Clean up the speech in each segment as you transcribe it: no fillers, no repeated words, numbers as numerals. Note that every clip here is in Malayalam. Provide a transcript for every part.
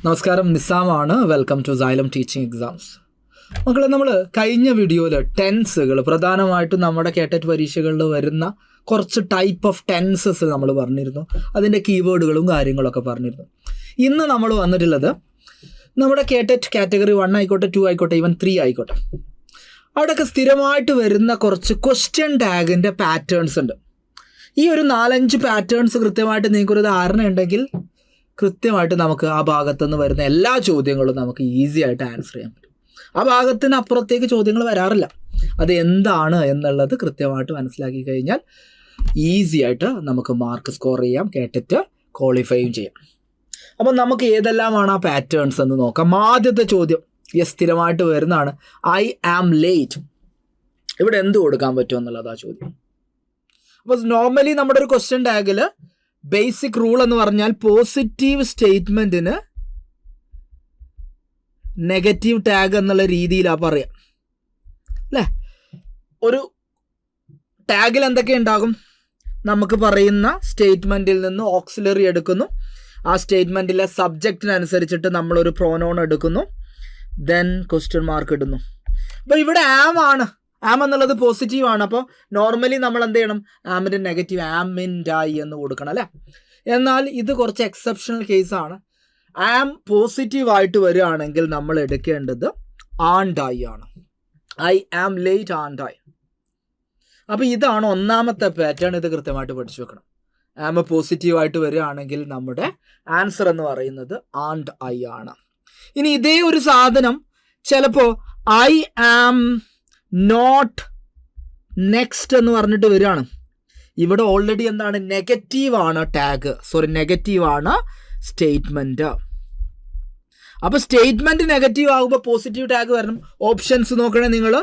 നമസ്കാരം, നിസാമാണ്. Welcome to Xylem teaching exams. മക്കളെ, നമ്മൾ കഴിഞ്ഞ വീഡിയോയിൽ ടെൻസുകൾ, പ്രധാനമായിട്ടും നമ്മുടെ കേട്ടറ്റ് പരീക്ഷകളിൽ വരുന്ന കുറച്ച് ടൈപ്പ് ഓഫ് ടെൻസസ് നമ്മൾ പറഞ്ഞിരുന്നു. അതിൻ്റെ കീവേഡുകളും കാര്യങ്ങളൊക്കെ പറഞ്ഞിരുന്നു. ഇന്ന് നമ്മൾ വന്നിട്ടുള്ളത് നമ്മുടെ കേട്ടറ്റ് കാറ്റഗറി 1 ആയിക്കോട്ടെ, 2 ആയിക്കോട്ടെ, ഈവൻ 3 ആയിക്കോട്ടെ, അവിടെയൊക്കെ സ്ഥിരമായിട്ട് വരുന്ന കുറച്ച് ക്വസ്റ്റ്യൻ ടാഗിൻ്റെ പാറ്റേൺസ് ഉണ്ട്. ഈ ഒരു 4-5 പാറ്റേൺസ് കൃത്യമായിട്ട് നിങ്ങൾക്കൊരു ധാരണ ഉണ്ടെങ്കിൽ കൃത്യമായിട്ട് നമുക്ക് ആ ഭാഗത്തുനിന്ന് വരുന്ന എല്ലാ ചോദ്യങ്ങളും നമുക്ക് ഈസി ആയിട്ട് ആൻസർ ചെയ്യാൻ പറ്റും. ആ ഭാഗത്തിന് അപ്പുറത്തേക്ക് ചോദ്യങ്ങൾ വരാറില്ല. അത് എന്താണ് എന്നുള്ളത് കൃത്യമായിട്ട് മനസ്സിലാക്കി കഴിഞ്ഞാൽ ഈസി ആയിട്ട് നമുക്ക് മാർക്ക് സ്കോർ ചെയ്യാം, കേട്ടിട്ട് ക്വാളിഫൈയും ചെയ്യാം. അപ്പം നമുക്ക് ഏതെല്ലാമാണ് ആ പാറ്റേൺസ് എന്ന് നോക്കാം. ആദ്യത്തെ ചോദ്യം സ്ഥിരമായിട്ട് വരുന്നതാണ്, ഐ ആം ലേറ്റ്. ഇവിടെ എന്ത് കൊടുക്കാൻ പറ്റും എന്നുള്ളതാ ചോദ്യം. അപ്പോൾ നോർമലി നമ്മുടെ ഒരു ക്വസ്റ്റ്യൻ ടാഗിൽ ബേസിക് റൂൾ എന്ന് പറഞ്ഞാൽ പോസിറ്റീവ് സ്റ്റേറ്റ്മെൻറ്റിന് നെഗറ്റീവ് ടാഗ് എന്നുള്ള രീതിയിലാണ് പറയാം, അല്ലേ? ഒരു ടാഗിൽ എന്തൊക്കെ ഉണ്ടാകും? നമുക്ക് പറയുന്ന സ്റ്റേറ്റ്മെൻറ്റിൽ നിന്ന് ഓക്സിലറി എടുക്കുന്നു, ആ സ്റ്റേറ്റ്മെൻറ്റിലെ സബ്ജക്റ്റിനനുസരിച്ചിട്ട് നമ്മളൊരു പ്രോനൗൺ എടുക്കുന്നു, ദെൻ ക്വസ്റ്റ്യൻ മാർക്ക് ഇടുന്നു. അപ്പോൾ ഇവിടെ ആം എന്നുള്ളത് പോസിറ്റീവ് ആണ്. അപ്പോൾ നോർമലി നമ്മൾ എന്ത് ചെയ്യണം? ആമിൻ്റെ നെഗറ്റീവ് ആമിൻ്റായി എന്ന് കൊടുക്കണം, അല്ലേ? എന്നാൽ ഇത് കുറച്ച് എക്സെപ്ഷണൽ കേസാണ്. ആം പോസിറ്റീവായിട്ട് വരികയാണെങ്കിൽ നമ്മൾ എടുക്കേണ്ടത് ആൻഡായി ആണ്. ഐ ആം ലേറ്റ് ആൻഡായി. അപ്പോൾ ഇതാണ് ഒന്നാമത്തെ പാറ്റേൺ. ഇത് കൃത്യമായിട്ട് പഠിച്ചു വെക്കണം. ആം പോസിറ്റീവായിട്ട് വരികയാണെങ്കിൽ നമ്മുടെ ആൻസർ എന്ന് പറയുന്നത് ആൻഡ് ഐ ആണ്. ഇനി ഇതേ ഒരു സാധനം ചിലപ്പോൾ ഐ ആം നോട്ട് നെക്സ്റ്റ് എന്ന് പറഞ്ഞിട്ട് വരികയാണ്. ഇവിടെ ഓൾറെഡി എന്താണ്? നെഗറ്റീവാണ് ടാഗ്, നെഗറ്റീവാണ് സ്റ്റേറ്റ്മെൻറ്റ്. അപ്പോൾ സ്റ്റേറ്റ്മെൻറ്റ് നെഗറ്റീവ് ആകുമ്പോൾ പോസിറ്റീവ് ടാഗ് വരണം. ഓപ്ഷൻസ് നോക്കണേ നിങ്ങൾ.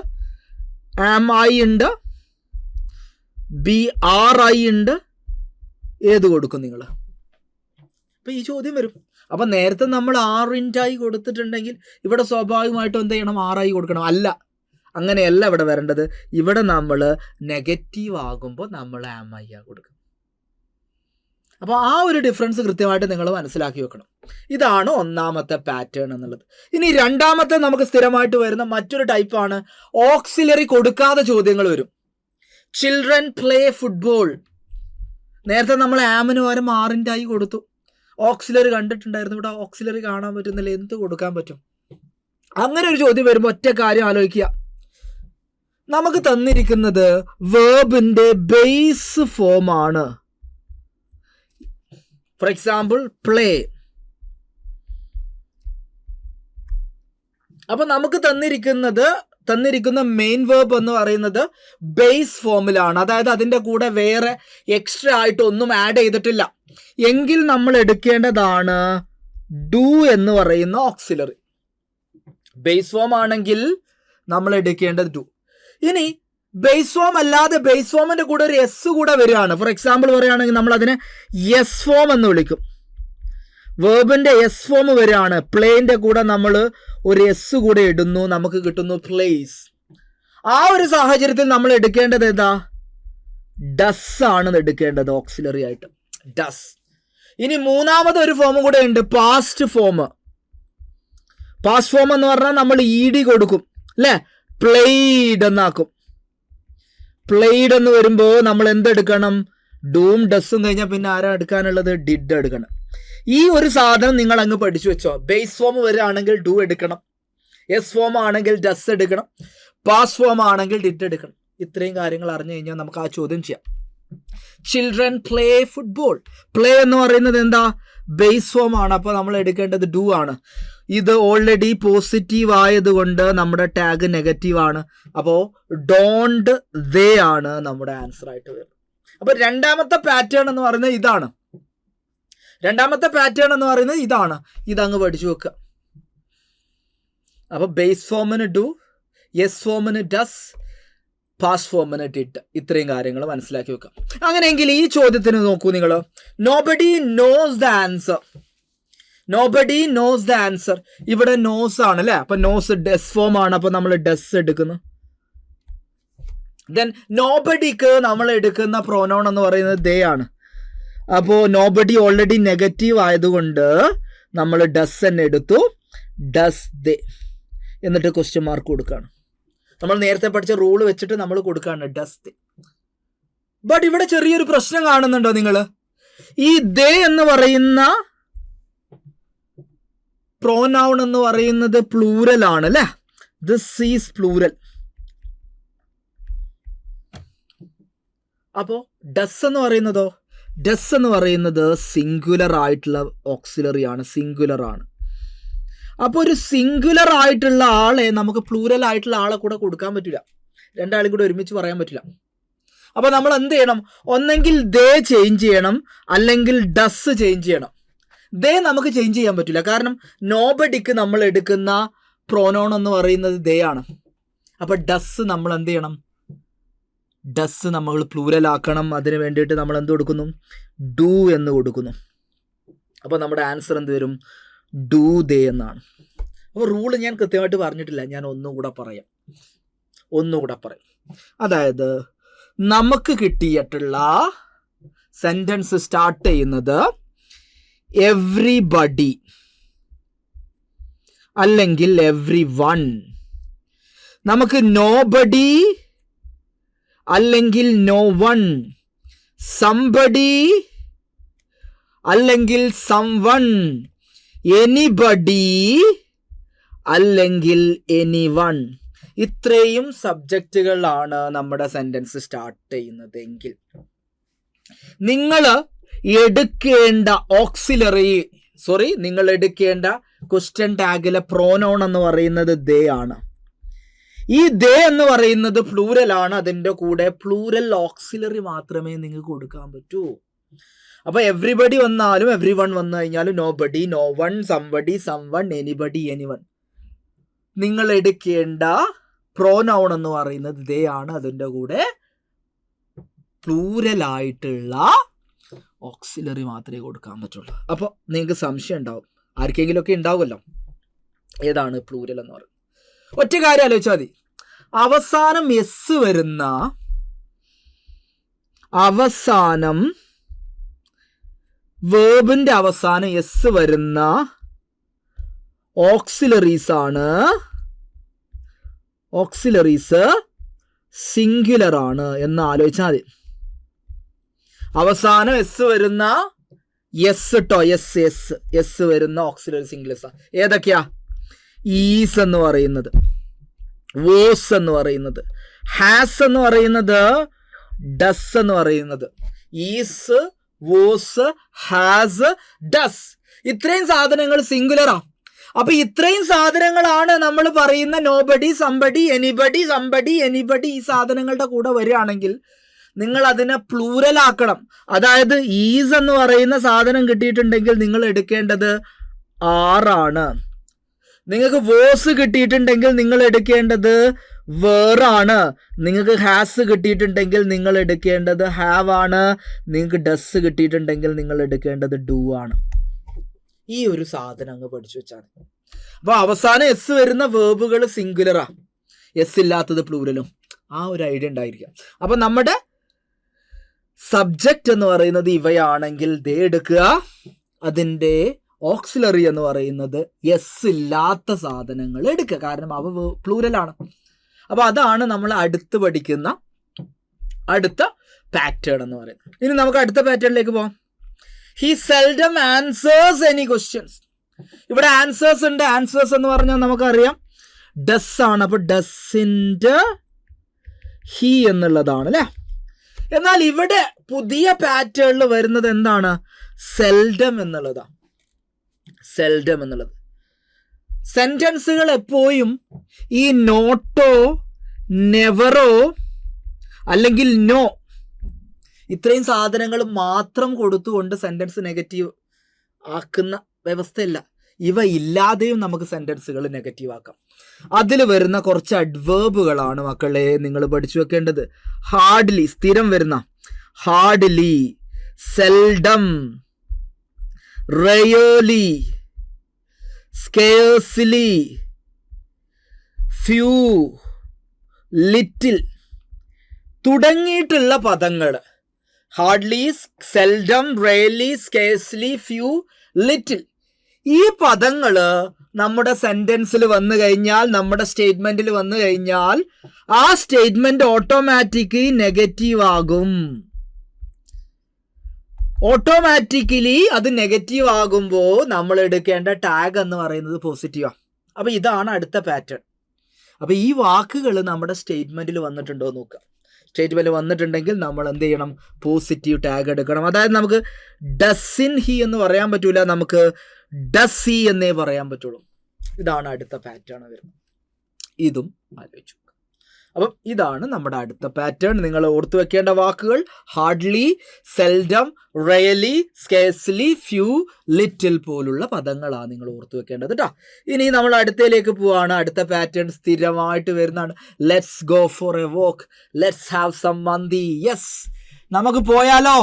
ആം ഐ ഉണ്ട്, ബി ആർ ഐ ഉണ്ട്, ഏത് കൊടുക്കും നിങ്ങൾ? അപ്പോൾ ഈ ചോദ്യം വരും. അപ്പം നേരത്തെ നമ്മൾ ആറിൻ്റായി കൊടുത്തിട്ടുണ്ടെങ്കിൽ ഇവിടെ സ്വാഭാവികമായിട്ടും എന്ത് ചെയ്യണം? ആറായി കൊടുക്കണം. അല്ല, അങ്ങനെയല്ല ഇവിടെ വരേണ്ടത്. ഇവിടെ നമ്മൾ നെഗറ്റീവ് ആകുമ്പോൾ നമ്മൾ ആം ഐ കൊടുക്കും. അപ്പോൾ ആ ഒരു ഡിഫറൻസ് കൃത്യമായിട്ട് നിങ്ങൾ മനസ്സിലാക്കി വെക്കണം. ഇതാണ് ഒന്നാമത്തെ പാറ്റേൺ എന്നുള്ളത്. ഇനി രണ്ടാമത്തെ നമുക്ക് സ്ഥിരമായിട്ട് വരുന്ന മറ്റൊരു ടൈപ്പാണ്, ഓക്സിലറി കൊടുക്കാതെ ചോദ്യങ്ങൾ വരും. Children play football. നേരത്തെ നമ്മൾ ആമിന് പകരം ആറിൻ്റായി കൊടുത്തു. ഓക്സിലറി കണ്ടിട്ടുണ്ടായിരുന്നു, ഇവിടെ ഓക്സിലറി കാണാൻ പറ്റുന്നില്ല, എന്ത് കൊടുക്കാൻ പറ്റും? അങ്ങനെ ഒരു ചോദ്യം വരുമ്പോൾ ഒറ്റ കാര്യം ആലോചിക്കുക. നമുക്ക് തന്നിരിക്കുന്നത് വേർബിൻ്റെ ബേസ് ഫോമാണ്. For example play. അപ്പൊ നമുക്ക് തന്നിരിക്കുന്ന മെയിൻ വേർബ് എന്ന് പറയുന്നത് ബേസ് ഫോമിലാണ്. അതായത് അതിൻ്റെ കൂടെ വേറെ എക്സ്ട്രാ ആയിട്ട് ഒന്നും ആഡ് ചെയ്തിട്ടില്ല. എങ്കിൽ നമ്മൾ എടുക്കേണ്ടതാണ് ഡു എന്ന് പറയുന്ന ഓക്സിലറി. ബേസ് ഫോം ആണെങ്കിൽ നമ്മൾ എടുക്കേണ്ടത് ഡു. ഇനി ബേസ് ഫോം അല്ലാതെ ബേസ് ഫോമിൻ്റെ കൂടെ ഒരു എസ് കൂടെ വരികയാണ്. ഫോർ എക്സാമ്പിൾ പറയുകയാണെങ്കിൽ നമ്മൾ അതിനെ എസ് ഫോം എന്ന് വിളിക്കും. വേർബിൻ്റെ എസ് ഫോം വരികയാണ്. പ്ലേൻ്റെ കൂടെ നമ്മൾ ഒരു എസ് കൂടെ ഇടുന്നു, നമുക്ക് കിട്ടുന്നു പ്ലേസ്. ആ ഒരു സാഹചര്യത്തിൽ നമ്മൾ എടുക്കേണ്ടത് ഏതാ? ഡസ് ആണ് എടുക്കേണ്ടത് ഓക്സിലറി ആയിട്ട്, ഡസ്. ഇനി മൂന്നാമത് ഒരു ഫോം കൂടെ ഉണ്ട്, പാസ്റ്റ് ഫോം. പാസ്റ്റ് ഫോം എന്ന് പറഞ്ഞാൽ നമ്മൾ ഇ കൊടുക്കും, അല്ലേ? പ്ലേഡ് എന്നാക്കും. പ്ലേഡ് എന്ന് വരുമ്പോൾ നമ്മൾ എന്തെടുക്കണം? ഡൂം ഡസ്സും കഴിഞ്ഞാൽ പിന്നെ ആരാ എടുക്കാനുള്ളത്? ഡിഡ് എടുക്കണം. ഈ ഒരു സാധനം നിങ്ങൾ അങ്ങ് പഠിച്ചു വെച്ചോ. ബേസ് ഫോം വരികയാണെങ്കിൽ ഡു എടുക്കണം, എസ് ഫോം ആണെങ്കിൽ ഡസ് എടുക്കണം, പാസ്റ്റ് ഫോം ആണെങ്കിൽ ഡിഡ് എടുക്കണം. ഇത്രയും കാര്യങ്ങൾ അറിഞ്ഞു കഴിഞ്ഞാൽ നമുക്ക് ആ ചോദ്യം ചെയ്യാം. Children play football. പ്ലേ എന്ന് പറയുന്നത് എന്താ? ബേസ് ഫോം ആണ്. അപ്പോൾ നമ്മൾ എടുക്കേണ്ടത് ഡു ആണ്. ഇത് ഓൾറെഡി പോസിറ്റീവ് ആയതുകൊണ്ട് നമ്മുടെ ടാഗ് നെഗറ്റീവ് ആണ്. അപ്പോൾ ഡോണ്ട് ദേ ആണ് നമ്മുടെ ആൻസർ ആയിട്ട് വരുന്നത്. അപ്പോൾ രണ്ടാമത്തെ പാറ്റേൺ എന്ന് പറയുന്നത് ഇതാണ്. ഇതങ്ങ് പഠിച്ചു വെക്കുക. അപ്പോൾ ബേസ് ഫോമിന് ഡു, എസ് ഫോമിന് ഡസ്, പാസ്റ്റ് ഫോമിന് ഡിഡ്. ഇത്രയും കാര്യങ്ങൾ മനസ്സിലാക്കി വെക്കാം. അങ്ങനെയെങ്കിൽ ഈ ചോദ്യത്തിന് നോക്കൂ നിങ്ങൾ. Nobody knows the answer. Nobody knows the answer. ഇവിടെ നോസ് ആണ്, അല്ലേ? അപ്പൊ നോസ് ഡസ് ഫോം ആണ്. അപ്പൊ നമ്മൾ ഡസ് എടുക്കുന്നു. ദെൻ നോബഡിക്ക് നമ്മൾ എടുക്കുന്ന പ്രോനൗൺ എന്ന് പറയുന്നത് ദേ ആണ്. അപ്പോൾ നോബഡി ഓൾറെഡി നെഗറ്റീവ് ആയതുകൊണ്ട് നമ്മൾ ഡസ് തന്നെ എടുത്തു, ഡസ് ദേ എന്നിട്ട് ക്വസ്റ്റ്യൻ മാർക്ക് കൊടുക്കുകയാണ്. നമ്മൾ നേരത്തെ പഠിച്ച റൂള് വെച്ചിട്ട് നമ്മൾ കൊടുക്കുകയാണ് ഡസ് ദേ. ബട്ട് ഇവിടെ ചെറിയൊരു പ്രശ്നം കാണുന്നുണ്ടോ നിങ്ങൾ? ഈ ദേ എന്ന് പറയുന്ന പ്രോനൗൺ എന്ന് പറയുന്നത് പ്ലൂരൽ ആണ് അല്ലേ? This is plural. അപ്പോ ഡസ് എന്ന് പറയുന്നതോ? ഡസ് എന്ന് പറയുന്നത് സിംഗുലർ ആയിട്ടുള്ള ഓക്സിലറി ആണ്, സിംഗുലർ ആണ്. അപ്പോൾ ഒരു സിംഗുലർ ആയിട്ടുള്ള ആളെ നമുക്ക് പ്ലൂരൽ ആയിട്ടുള്ള ആളെ കൂടെ കൊടുക്കാൻ പറ്റില്ല, രണ്ടാളും കൂടെ ഒരുമിച്ച് പറയാൻ പറ്റില്ല. അപ്പോൾ നമ്മൾ എന്ത് ചെയ്യണം? ഒന്നെങ്കിൽ ദേ ചേഞ്ച് ചെയ്യണം, അല്ലെങ്കിൽ ഡസ് ചേഞ്ച് ചെയ്യണം. ദേ നമുക്ക് ചേഞ്ച് ചെയ്യാൻ പറ്റില്ല, കാരണം നോബഡിക്ക് നമ്മൾ എടുക്കുന്ന പ്രോനൗൺ എന്ന് പറയുന്നത് ദേ ആണ്. അപ്പോൾ ഡസ് നമ്മൾ എന്ത് ചെയ്യണം? ഡസ് നമ്മൾ പ്ലൂരൽ ആക്കണം. അതിന് വേണ്ടിയിട്ട് നമ്മൾ എന്ത് കൊടുക്കുന്നു? ഡു എന്ന് കൊടുക്കുന്നു. അപ്പോൾ നമ്മുടെ ആൻസർ എന്ത് വരും? ഡു ദേ എന്നാണ്. അപ്പോൾ റൂള് ഞാൻ കൃത്യമായിട്ട് പറഞ്ഞിട്ടില്ല, ഞാൻ ഒന്നുകൂടെ പറയാം. അതായത് നമുക്ക് കിട്ടിയിട്ടുള്ള സെന്റൻസ് സ്റ്റാർട്ട് ചെയ്യുന്നത് എവ്രിബഡി അല്ലെങ്കിൽ എവ്രി വൺ. നമുക്ക് നോബഡി അല്ലെങ്കിൽ നോ വൺ, സംബഡി അല്ലെങ്കിൽ സം വൺ, എനിബഡി അല്ലെങ്കിൽ എനി വൺ. ഇത്രയും സബ്ജക്റ്റുകളാണ് നമ്മുടെ സെന്റൻസ് സ്റ്റാർട്ട് ചെയ്യുന്നതെങ്കിൽ നിങ്ങൾ എടുക്കേണ്ട നിങ്ങൾ എടുക്കേണ്ട ക്വസ്റ്റ്യൻ ടാഗിലെ പ്രോനൗൺ എന്ന് പറയുന്നത് ദേ ആണ്. ഈ ദേ എന്ന് പറയുന്നത് പ്ലൂരൽ ആണ്. അതിൻ്റെ കൂടെ പ്ലൂരൽ ഓക്സിലറി മാത്രമേ നിങ്ങൾക്ക് കൊടുക്കാൻ പറ്റൂ. അപ്പൊ എവ്രിബഡി വന്നാലും എവ്രി വൺ വന്നു കഴിഞ്ഞാലും nobody, no one, somebody, someone, anybody, anyone. നിങ്ങൾ എടുക്കേണ്ട പ്രോനൗൺ എന്ന് പറയുന്നത് ദേ ആണ്. അതിൻ്റെ കൂടെ പ്ലൂരലായിട്ടുള്ള ഓക്സിലറി മാത്രമേ കൊടുക്കാൻ പറ്റുള്ളൂ. അപ്പോൾ നിങ്ങൾക്ക് സംശയം ഉണ്ടാവും, ആർക്കെങ്കിലും ഒക്കെ ഉണ്ടാവുമല്ലോ, ഏതാണ് പ്ലൂരൽ എന്ന് പറയുന്നത്. ഒറ്റ കാര്യം ആലോചിച്ചാൽ മതി. അവസാനം എസ് വരുന്ന വേർബിന്റെ അവസാനം എസ് വരുന്ന ഓക്സിലറീസ് സിംഗുലർ ആണ് എന്ന് ആലോചിച്ചാൽ മതി. അവസാനം എസ് വരുന്ന എസ് വരുന്ന ഓക്സിലറി സിംഗുലർസ് ഏതൊക്കെയാ? ഈസ് എന്ന് പറയുന്നത്, വോസ് എന്ന് പറയുന്നത്, ഹാസ് എന്ന് പറയുന്നത്, ഡസ് എന്ന് പറയുന്നത്. ഈസ്, വോസ്, ഹാസ്, ഡസ്, ഇത്രയും സാധനങ്ങൾ സിംഗുലറാ. അപ്പൊ ഇത്രയും സാധനങ്ങളാണ് നമ്മൾ പറയുന്ന nobody, somebody, anybody, somebody, anybody. ഈ സാധനങ്ങളുടെ കൂടെ വരികയാണെങ്കിൽ നിങ്ങൾ അതിനെ പ്ലൂരൽ ആക്കണം. അതായത് ഈസ് എന്ന് പറയുന്ന സാധനം കിട്ടിയിട്ടുണ്ടെങ്കിൽ നിങ്ങൾ എടുക്കേണ്ടത് ആറാണ്. നിങ്ങൾക്ക് വോസ് കിട്ടിയിട്ടുണ്ടെങ്കിൽ നിങ്ങൾ എടുക്കേണ്ടത് വേറാണ്. നിങ്ങൾക്ക് ഹാസ് കിട്ടിയിട്ടുണ്ടെങ്കിൽ നിങ്ങൾ എടുക്കേണ്ടത് ഹാവ് ആണ്. നിങ്ങൾക്ക് ഡസ് കിട്ടിയിട്ടുണ്ടെങ്കിൽ നിങ്ങൾ എടുക്കേണ്ടത് ഡു ആണ്. ഈ ഒരു സാധനം അങ്ങ് പഠിച്ചു വെച്ചാണ്. അപ്പൊ അവസാനം എസ് വരുന്ന വേർബുകൾ സിംഗുലറാ, എസ് ഇല്ലാത്തത് പ്ലൂരലും. ആ ഒരു ഐഡിയ ഉണ്ടായിരിക്കാം. അപ്പൊ നമ്മുടെ സബ്ജക്റ്റ് എന്ന് പറയുന്നത് ഇവയാണെങ്കിൽ ദേ എടുക്കുക. അതിൻ്റെ ഓക്സിലറി എന്ന് പറയുന്നത് എസ് ഇല്ലാത്ത സാധനങ്ങൾ എടുക്കുക, കാരണം അവ പ്ലൂരലാണ്. അപ്പൊ അതാണ് നമ്മൾ അടുത്ത് പഠിക്കുന്ന അടുത്ത പാറ്റേൺ എന്ന് പറയുന്നത്. ഇനി നമുക്ക് അടുത്ത പാറ്റേണിലേക്ക് പോകാം. He seldom answers any questions. ഇവിടെ ആൻസേഴ്സ് ഉണ്ട്. ആൻസേഴ്സ് എന്ന് പറഞ്ഞാൽ നമുക്കറിയാം ഡസ് ആണ്. അപ്പൊ ഡസിൻ്റെ ഹി എന്നുള്ളതാണ് അല്ലേ. എന്നാൽ ഇവിടെ പുതിയ പാറ്റേണിൽ വരുന്നത് എന്താണ്? സെൽഡം എന്നുള്ളതാണ്. സെൽഡം എന്നുള്ളത് സെന്റൻസുകൾ എപ്പോഴും ഈ നോട്ടോ, നെവറോ അല്ലെങ്കിൽ നോ ഇത്രയും സാധനങ്ങൾ മാത്രം കൊടുത്തുകൊണ്ട് സെന്റൻസ് നെഗറ്റീവ് ആക്കുന്ന വ്യവസ്ഥയില്ല. ഇവ ഇല്ലാതെയും നമുക്ക് സെന്റൻസുകൾ നെഗറ്റീവ് ആക്കാം. അതിൽ വരുന്ന കുറച്ച് അഡ്വേർബുകളാണ് മക്കളെ നിങ്ങൾ പഠിച്ചു വെക്കേണ്ടത്. ഹാർഡ്ലി, സ്ഥിരം വരുന്ന hardly, seldom, rarely, scarcely, few, little തുടങ്ങിയിട്ടുള്ള പദങ്ങൾ. Hardly, seldom, rarely, scarcely, few, little ഈ പദങ്ങൾ നമ്മുടെ സെന്റൻസിൽ വന്നു കഴിഞ്ഞാൽ, നമ്മുടെ സ്റ്റേറ്റ്മെന്റിൽ വന്നു കഴിഞ്ഞാൽ ആ സ്റ്റേറ്റ്മെന്റ് ഓട്ടോമാറ്റിക്കലി നെഗറ്റീവ് ആകും. ഓട്ടോമാറ്റിക്കലി അത് നെഗറ്റീവ് ആകുമ്പോൾ നമ്മൾ എടുക്കേണ്ട ടാഗ് എന്ന് പറയുന്നത് പോസിറ്റീവാണ്. അപ്പൊ ഇതാണ് അടുത്ത പാറ്റേൺ. അപ്പൊ ഈ വാക്കുകൾ നമ്മുടെ സ്റ്റേറ്റ്മെന്റിൽ വന്നിട്ടുണ്ടോ എന്ന് നോക്കുക. സ്റ്റേറ്റ്മെന്റ് വന്നിട്ടുണ്ടെങ്കിൽ നമ്മൾ എന്ത് ചെയ്യണം? പോസിറ്റീവ് ടാഗ് എടുക്കണം. അതായത് നമുക്ക് ഡസിൻ ഹി എന്ന് പറയാൻ പറ്റൂല, നമുക്ക് ഡസ് ഹി എന്നേ പറയാൻ പറ്റുള്ളൂ. ഇതാണ് അടുത്ത പാറ്റേൺ വരുന്നത്. ഇതും ആലോചിച്ചു. അപ്പം ഇതാണ് നമ്മുടെ അടുത്ത പാറ്റേൺ. നിങ്ങൾ ഓർത്തു വെക്കേണ്ട വാക്കുകൾ hardly, seldom, really, scarcely, few, little പോലുള്ള പദങ്ങളാണ് നിങ്ങൾ ഓർത്തു വെക്കേണ്ടത് കേട്ടോ. ഇനി നമ്മൾ അടുത്തയിലേക്ക് പോവാണ്. അടുത്ത പാറ്റേൺ സ്ഥിരമായിട്ട് വരുന്നതാണ്. Let's go for a walk, let's have some മന്തി. യെസ്, നമുക്ക് പോയാലോ,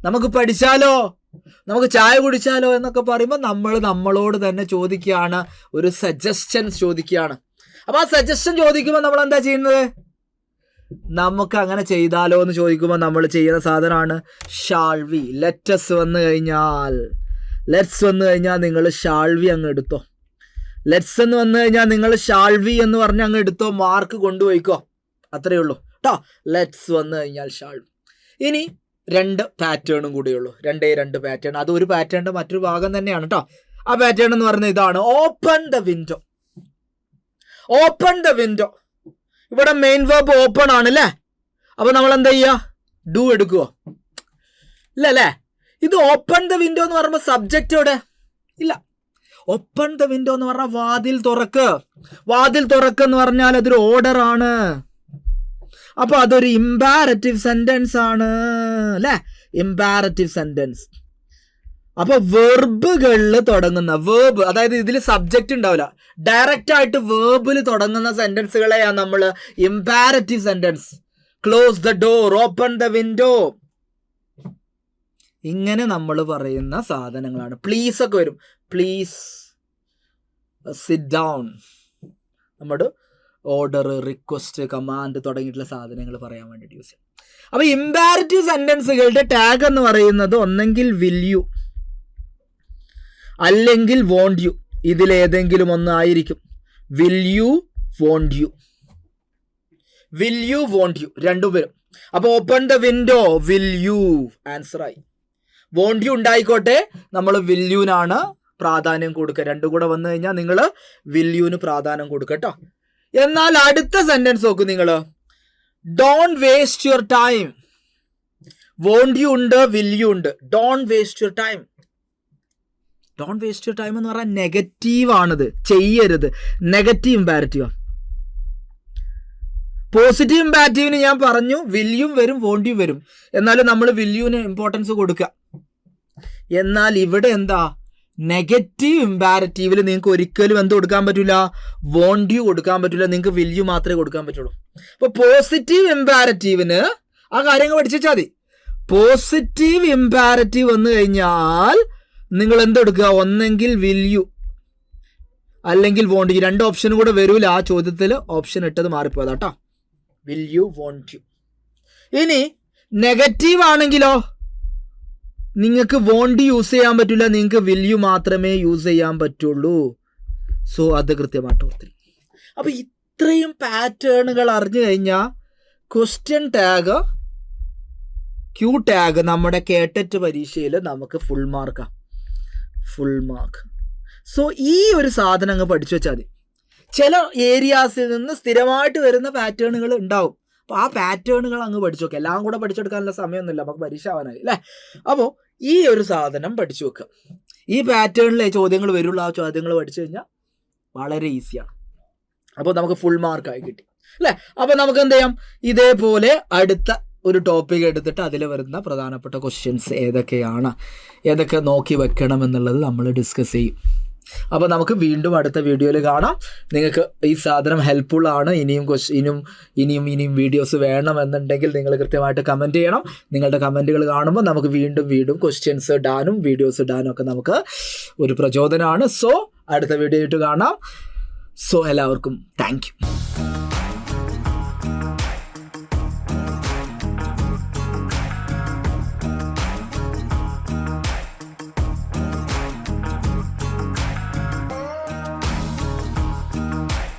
നമുക്ക് പഠിച്ചാലോ, നമുക്ക് ചായ കുടിച്ചാലോ എന്നൊക്കെ പറയുമ്പോൾ നമ്മൾ നമ്മളോട് തന്നെ ചോദിക്കുകയാണ്, ഒരു സജഷൻ ചോദിക്കുകയാണ്. അപ്പൊ ആ സജഷൻ ചോദിക്കുമ്പോൾ നമ്മൾ എന്താ ചെയ്യുന്നത്? നമുക്ക് അങ്ങനെ ചെയ്താലോ എന്ന് ചോദിക്കുമ്പോൾ നമ്മൾ ചെയ്യുന്ന സാധനമാണ് ഷാൾ വി. ലെറ്റസ് വന്നു കഴിഞ്ഞാൽ, ലെറ്റ്സ് വന്നു കഴിഞ്ഞാൽ നിങ്ങൾ ഷാൾ വി അങ്ങ് എടുത്തോ. ലെറ്റ്സ് എന്ന് വന്നു കഴിഞ്ഞാൽ നിങ്ങൾ ഷാൾ വി എന്ന് പറഞ്ഞ് അങ്ങ് എടുത്തോ, മാർക്ക് കൊണ്ടുപോയിക്കോ. അത്രയേ ഉള്ളൂ കേട്ടോ. ലെറ്റ്സ് വന്നു കഴിഞ്ഞാൽ ഷാൾ. ഇനി 2 പാറ്റേണും കൂടിയുള്ളൂ. 2 പാറ്റേൺ. അത് ഒരു പാറ്റേണിന്റെ മറ്റൊരു ഭാഗം തന്നെയാണ് കേട്ടോ. ആ പാറ്റേൺ എന്ന് പറയുന്നത് ഇതാണ്. Open the window. Open the window. ഇവിടെ മെയിൻ വെർബ് ഓപ്പൺ ആണ് അല്ലേ? അപ്പൊ നമ്മൾ എന്താ ചെയ്യുക? ഡു എടുക്കുവോ? ഇല്ല അല്ലേ? ഇത് ഓപ്പൺ ദ വിൻഡോ എന്ന് പറയുമ്പോൾ സബ്ജക്റ്റ് എവിടെ? ഇല്ല. ഓപ്പൺ ദ വിൻഡോ എന്ന് പറഞ്ഞാൽ വാതിൽ തുറക്ക്. വാതിൽ തുറക്ക് എന്ന് പറഞ്ഞാൽ അതൊരു ഓർഡർ ആണ്. അപ്പൊ അതൊരു ഇമ്പാരറ്റീവ് സെന്റൻസ് ആണ് അല്ലെ? Imperative sentence. അപ്പൊ വെർബുകളിൽ തുടങ്ങുന്ന വേർബ്, അതായത് ഇതിൽ സബ്ജക്റ്റ് ഉണ്ടാവില്ല, ഡയറക്റ്റ് ആയിട്ട് വേർബിൽ തുടങ്ങുന്ന സെന്റൻസുകളെയാണ് നമ്മൾ imperative sentence. Close the door, open the window, ഇങ്ങനെ നമ്മൾ പറയുന്ന സാധനങ്ങളാണ്. പ്ലീസ് ഒക്കെ വരും. Please sit down. നമ്മുടെ ഓർഡർ, റിക്വസ്റ്റ്, കമാൻഡ് തുടങ്ങിയിട്ടുള്ള സാധനങ്ങൾ പറയാൻ വേണ്ടിയിട്ട് യൂസ് ചെയ്യും. അപ്പൊ ഇമ്പാരറ്റീവ് സെന്റൻസുകളുടെ ടാഗ് എന്ന് പറയുന്നത് ഒന്നെങ്കിൽ വിൽ യു അല്ലെങ്കിൽ വോണ്ട് യു. ഇതിലേതെങ്കിലും ഒന്നായിരിക്കും. Will you, won't you. Will you, won't you രണ്ടും വരും. അപ്പൊ open the window, will you answer ആയി. വോണ്ട് യു ഉണ്ടായിക്കോട്ടെ, നമ്മൾ വിൽ യുനാണ് പ്രാധാന്യം കൊടുക്കുക. രണ്ടും കൂടെ വന്നു കഴിഞ്ഞാൽ നിങ്ങൾ വിൽ യുന് പ്രാധാന്യം കൊടുക്കുക കേട്ടോ. എന്നാൽ അടുത്ത സെന്റൻസ് നോക്കൂ നിങ്ങൾ. Don't waste your time. Won't you ഉണ്ട്, വിൽ യു ഉണ്ട്. Don't waste your time. Don't waste your time എന്ന് പറഞ്ഞാൽ നെഗറ്റീവ് ആണിത്. ചെയ്യരുത്. Negative imperative. പോസിറ്റീവ് ഇമ്പാരറ്റീവിന് ഞാൻ പറഞ്ഞു വില്യും വരും, വോണ്ട് യു വരും. എന്നാലും നമ്മൾ വില്യുവിന് ഇമ്പോർട്ടൻസ് കൊടുക്കുക. എന്നാൽ ഇവിടെ എന്താ? നെഗറ്റീവ് ഇമ്പാരറ്റീവിൽ നിങ്ങൾക്ക് ഒരിക്കലും എന്ത് കൊടുക്കാൻ പറ്റില്ല? വോണ്ട് യു കൊടുക്കാൻ പറ്റില്ല. നിങ്ങൾക്ക് വില്യു മാത്രമേ കൊടുക്കാൻ പറ്റുള്ളൂ. അപ്പൊ പോസിറ്റീവ് ഇമ്പാരറ്റീവിന് ആ കാര്യങ്ങൾ പഠിച്ചാൽ മതി. പോസിറ്റീവ് ഇമ്പാരറ്റീവ് വന്നു കഴിഞ്ഞാൽ നിങ്ങൾ എന്തെടുക്കുക? ഒന്നെങ്കിൽ വില്യു അല്ലെങ്കിൽ വോണ്ട് യു. 2 ഓപ്ഷനും കൂടെ വരൂല. ആ ചോദ്യത്തിൽ ഓപ്ഷൻ ഇട്ടത് മാറിപ്പോയതാ കേട്ടോ. Will you, won't you. ഇനി നെഗറ്റീവ് ആണെങ്കിലോ നിങ്ങൾക്ക് വോണ്ട് യൂസ് ചെയ്യാൻ പറ്റില്ല, നിങ്ങൾക്ക് വിൽ യു മാത്രമേ യൂസ് ചെയ്യാൻ പറ്റുള്ളൂ. സോ അത് കൃത്യമായിട്ട് ഓർത്തിരി. അപ്പൊ ഇത്രയും പാറ്റേണുകൾ അറിഞ്ഞു കഴിഞ്ഞാൽ ക്വസ്റ്റ്യൻ ടാഗ്, ക്യൂ ടാഗ് നമ്മുടെ കേട്ടറ്റ് പരീക്ഷയിൽ നമുക്ക് ഫുൾ മാർക്കാണ്. Full mark. സോ ഈ ഒരു സാധനം അങ്ങ് പഠിച്ചു വെച്ചാൽ മതി. ചില ഏരിയാസിൽ നിന്ന് സ്ഥിരമായിട്ട് വരുന്ന പാറ്റേണുകൾ ഉണ്ടാവും. അപ്പോൾ ആ പാറ്റേണുകൾ അങ്ങ് പഠിച്ചു വെക്കുക. എല്ലാം കൂടെ പഠിച്ചെടുക്കാനുള്ള സമയമൊന്നുമില്ല, നമുക്ക് പരീക്ഷ ആവാനായി അല്ലേ? അപ്പോൾ ഈ ഒരു സാധനം പഠിച്ചു വെക്കുക. ഈ പാറ്റേണിലെ ചോദ്യങ്ങൾ വരുള്ള ആ ചോദ്യങ്ങൾ പഠിച്ചു കഴിഞ്ഞാൽ വളരെ ഈസിയാണ്. അപ്പോൾ നമുക്ക് ഫുൾ മാർക്കായി കിട്ടി അല്ലേ? അപ്പോൾ നമുക്ക് എന്ത് ചെയ്യാം? ഇതേപോലെ അടുത്ത ഒരു ടോപ്പിക് എടുത്തിട്ട് അതിൽ വരുന്ന പ്രധാനപ്പെട്ട ക്വസ്റ്റ്യൻസ് ഏതൊക്കെ നോക്കി വെക്കണം എന്നുള്ളത് നമ്മൾ ഡിസ്കസ് ചെയ്യും. അപ്പോൾ നമുക്ക് വീണ്ടും അടുത്ത വീഡിയോയിൽ കാണാം. നിങ്ങൾക്ക് ഈ സാധനം ഹെൽപ്ഫുൾ ആണ്. ഇനിയും വീഡിയോസ് വേണമെന്നുണ്ടെങ്കിൽ നിങ്ങൾ കൃത്യമായിട്ട് കമൻറ്റ് ചെയ്യണം. നിങ്ങളുടെ കമൻറ്റുകൾ കാണുമ്പോൾ നമുക്ക് വീണ്ടും ക്വസ്റ്റ്യൻസ് ഇടാനും വീഡിയോസ് ഇടാനും ഒക്കെ നമുക്ക് ഒരു പ്രചോദനമാണ്. സോ അടുത്ത വീഡിയോ ആയിട്ട് കാണാം. സോ എല്ലാവർക്കും താങ്ക് യു.